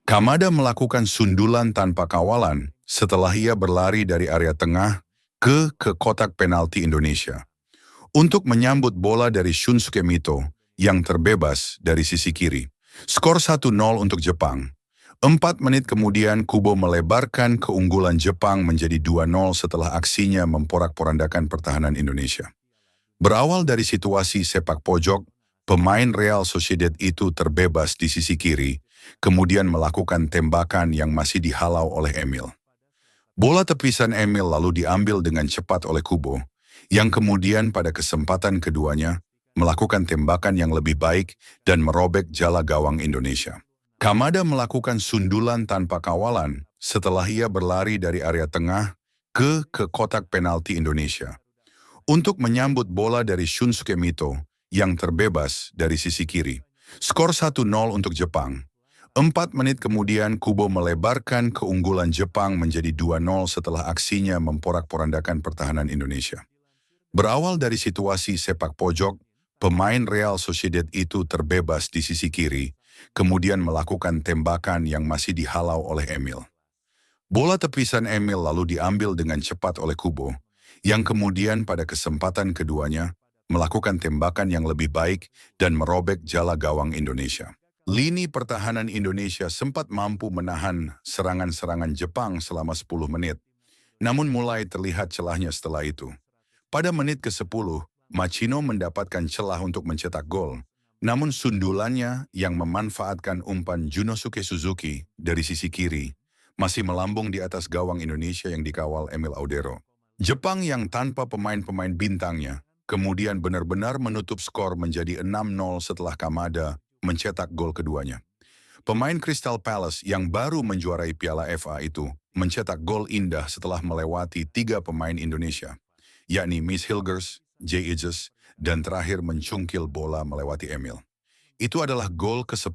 Kamada melakukan sundulan tanpa kawalan setelah ia berlari dari area tengah ke kotak penalti Indonesia untuk menyambut bola dari Shunsuke Mito yang terbebas dari sisi kiri. Skor 1-0 untuk Jepang. 4 menit kemudian Kubo melebarkan keunggulan Jepang menjadi 2-0 setelah aksinya memporak-porandakan pertahanan Indonesia. Berawal dari situasi sepak pojok, pemain Real Sociedad itu terbebas di sisi kiri, kemudian melakukan tembakan yang masih dihalau oleh Emil. Bola tepisan Emil lalu diambil dengan cepat oleh Kubo, yang kemudian pada kesempatan keduanya melakukan tembakan yang lebih baik dan merobek jala gawang Indonesia. Kamada melakukan sundulan tanpa kawalan setelah ia berlari dari area tengah ke kotak penalti Indonesia untuk menyambut bola dari Shunsuke Mito yang terbebas dari sisi kiri. Skor 1-0 untuk Jepang. 4 menit kemudian Kubo melebarkan keunggulan Jepang menjadi 2-0 setelah aksinya memporak-porandakan pertahanan Indonesia. Berawal dari situasi sepak pojok, pemain Real Sociedad itu terbebas di sisi kiri, kemudian melakukan tembakan yang masih dihalau oleh Emil. Bola tepisan Emil lalu diambil dengan cepat oleh Kubo, yang kemudian pada kesempatan keduanya melakukan tembakan yang lebih baik dan merobek jala gawang Indonesia. Lini pertahanan Indonesia sempat mampu menahan serangan-serangan Jepang selama 10 menit, namun mulai terlihat celahnya setelah itu. Pada menit ke-10, Machino mendapatkan celah untuk mencetak gol, namun sundulannya yang memanfaatkan umpan Junosuke Suzuki dari sisi kiri masih melambung di atas gawang Indonesia yang dikawal Emil Audero. Jepang yang tanpa pemain-pemain bintangnya kemudian benar-benar menutup skor menjadi 6-0 setelah Kamada mencetak gol keduanya. Pemain Crystal Palace yang baru menjuarai Piala FA itu mencetak gol indah setelah melewati 3 pemain Indonesia, yakni Miss Hilgers, Jay Eges, dan terakhir mencungkil bola melewati Emil. Itu adalah gol ke-10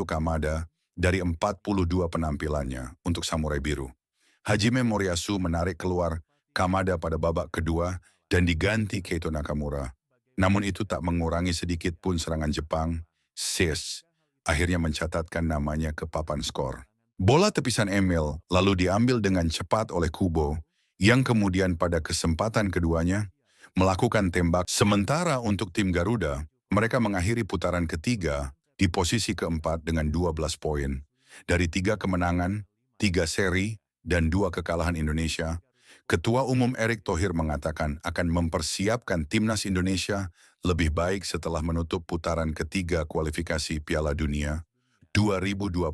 Kamada dari 42 penampilannya untuk Samurai Biru. Hajime Moriyasu menarik keluar Kamada pada babak kedua dan diganti Keito Nakamura. Namun itu tak mengurangi sedikit pun serangan Jepang. Sis akhirnya mencatatkan namanya ke papan skor. Bola tepisan Emil lalu diambil dengan cepat oleh Kubo, yang kemudian pada kesempatan keduanya melakukan tembak. Sementara untuk tim Garuda, mereka mengakhiri putaran ketiga di posisi keempat dengan 12 poin. Dari 3 kemenangan, 3 seri, dan 2 kekalahan Indonesia, Ketua Umum Erick Thohir mengatakan akan mempersiapkan timnas Indonesia lebih baik setelah menutup putaran ketiga kualifikasi Piala Dunia 2026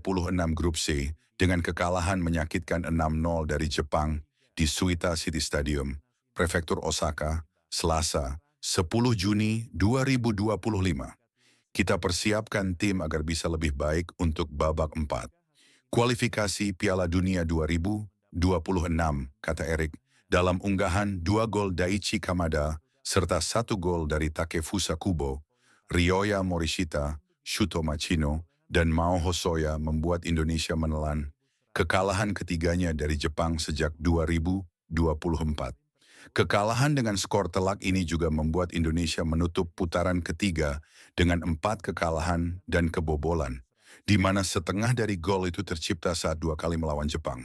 Grup C dengan kekalahan menyakitkan 6-0 dari Jepang di Suita City Stadium, Prefektur Osaka, Selasa, 10 Juni 2025. Kita persiapkan tim agar bisa lebih baik untuk babak 4. Kualifikasi Piala Dunia 2026, kata Erick, dalam unggahan 2 gol Daichi Kamada serta 1 gol dari Takefusa Kubo, Ryoya Morishita, Shuto Machino, dan Mao Hosoya membuat Indonesia menelan kekalahan ketiganya dari Jepang sejak 2024. Kekalahan dengan skor telak ini juga membuat Indonesia menutup putaran ketiga dengan 4 kekalahan dan kebobolan, di mana setengah dari gol itu tercipta saat 2 kali melawan Jepang.